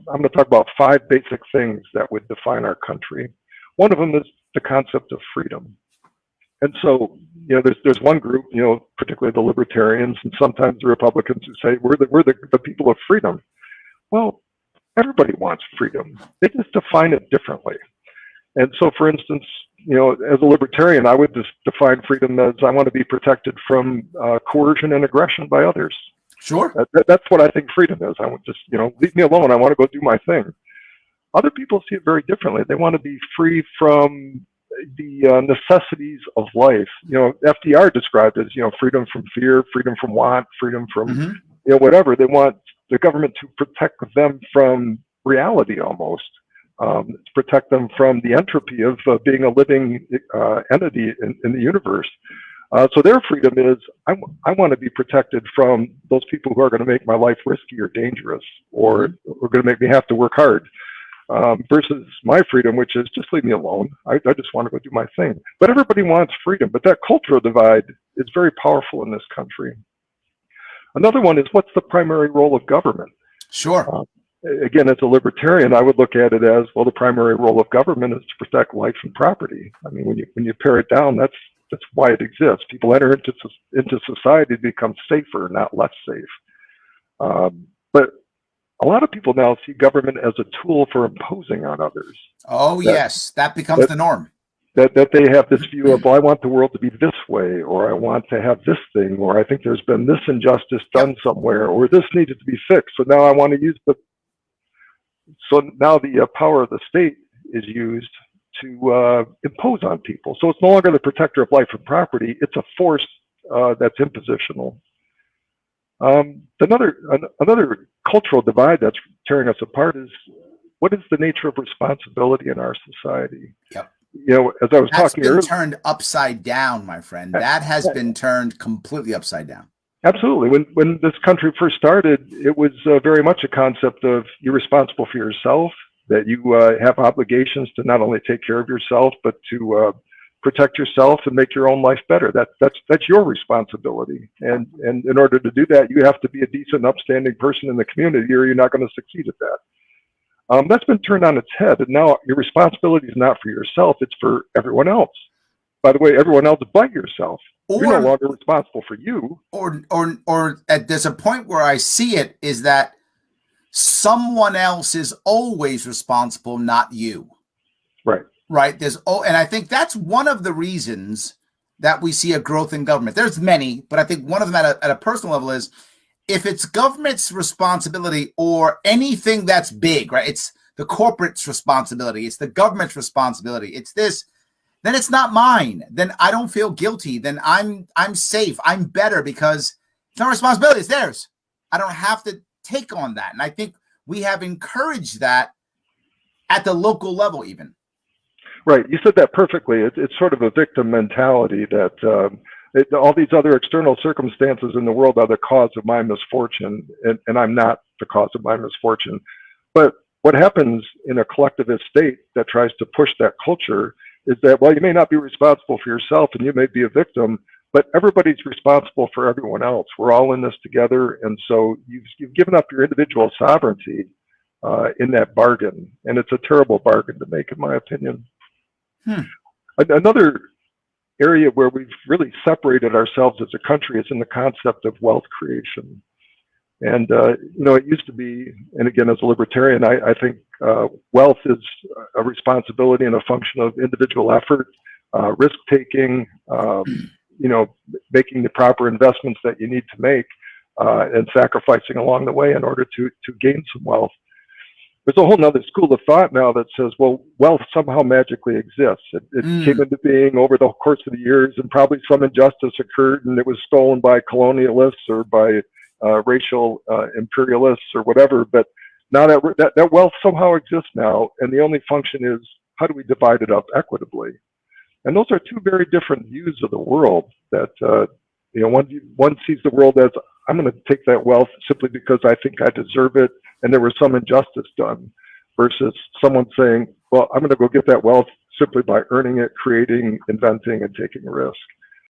I'm going to talk about five basic things that would define our country. One of them is the concept of freedom. And so, there's one group, particularly the libertarians and sometimes the Republicans who say we're the people of freedom. Well, everybody wants freedom. They just define it differently. And so, for instance, as a libertarian, I would just define freedom as I want to be protected from coercion and aggression by others. Sure. That's what I think freedom is. I want just, leave me alone. I want to go do my thing. Other people see it very differently. They want to be free from the necessities of life. FDR described it as, freedom from fear, freedom from want, freedom from, whatever. They want the government to protect them from reality almost, to protect them from the entropy of being a living entity in the universe. So their freedom is, I want to be protected from those people who are going to make my life risky or dangerous, or are going to make me have to work hard. Versus my freedom, which is just leave me alone. I just want to go do my thing. But everybody wants freedom. But that cultural divide is very powerful in this country. Another one is, what's the primary role of government? Sure. Again, as a libertarian, I would look at it as, well, the primary role of government is to protect life and property. I mean, when you pare it down, that's why it exists. People enter into society to become safer, not less safe. But a lot of people now see government as a tool for imposing on others. Oh, yes. That becomes the norm. That they have this view of, well, I want the world to be this way, or I want to have this thing, or I think there's been this injustice done somewhere, or this needed to be fixed. So now I want to use so now the power of the state is used to impose on people. So it's no longer the protector of life and property. It's a force that's impositional. Another cultural divide that's tearing us apart is, what is the nature of responsibility in our society? Yep. As I was talking earlier, turned upside down, my friend. That has been turned completely upside down. Absolutely. When this country first started, it was very much a concept of, you're responsible for yourself, that you have obligations to not only take care of yourself, but to protect yourself and make your own life better. That's your responsibility. And in order to do that, you have to be a decent, upstanding person in the community, or you're not going to succeed at that. That's been turned on its head. And now your responsibility is not for yourself, it's for everyone else. By the way, everyone else but yourself. You're no longer responsible for you. Or there's a point where I see it is that someone else is always responsible, not you. Right. Right. And I think that's one of the reasons that we see a growth in government. There's many, but I think one of them at a personal level is, if it's government's responsibility or anything that's big, right? It's the corporate's responsibility. It's the government's responsibility. It's this, then it's not mine. Then I don't feel guilty. Then I'm safe. I'm better because it's not responsibility. It's theirs. I don't have to take on that. And I think we have encouraged that at the local level, even. Right. You said that perfectly. It's sort of a victim mentality that all these other external circumstances in the world are the cause of my misfortune, and I'm not the cause of my misfortune. But what happens in a collectivist state that tries to push that culture is that, well, you may not be responsible for yourself and you may be a victim, but everybody's responsible for everyone else. We're all in this together. And so you've given up your individual sovereignty in that bargain. And it's a terrible bargain to make, in my opinion. Another area where we've really separated ourselves as a country is in the concept of wealth creation. And, it used to be, and again, as a libertarian, I think wealth is a responsibility and a function of individual effort, risk-taking, making the proper investments that you need to make, and sacrificing along the way in order to gain some wealth. There's a whole nother school of thought now that says, well, wealth somehow magically exists. It came into being over the course of the years, and probably some injustice occurred, and it was stolen by colonialists or by racial imperialists or whatever. But now that wealth somehow exists now, and the only function is, how do we divide it up equitably? And those are two very different views of the world. That one sees the world as, I'm going to take that wealth simply because I think I deserve it, and there was some injustice done, versus someone saying, well, I'm going to go get that wealth simply by earning it, creating, inventing, and taking a risk.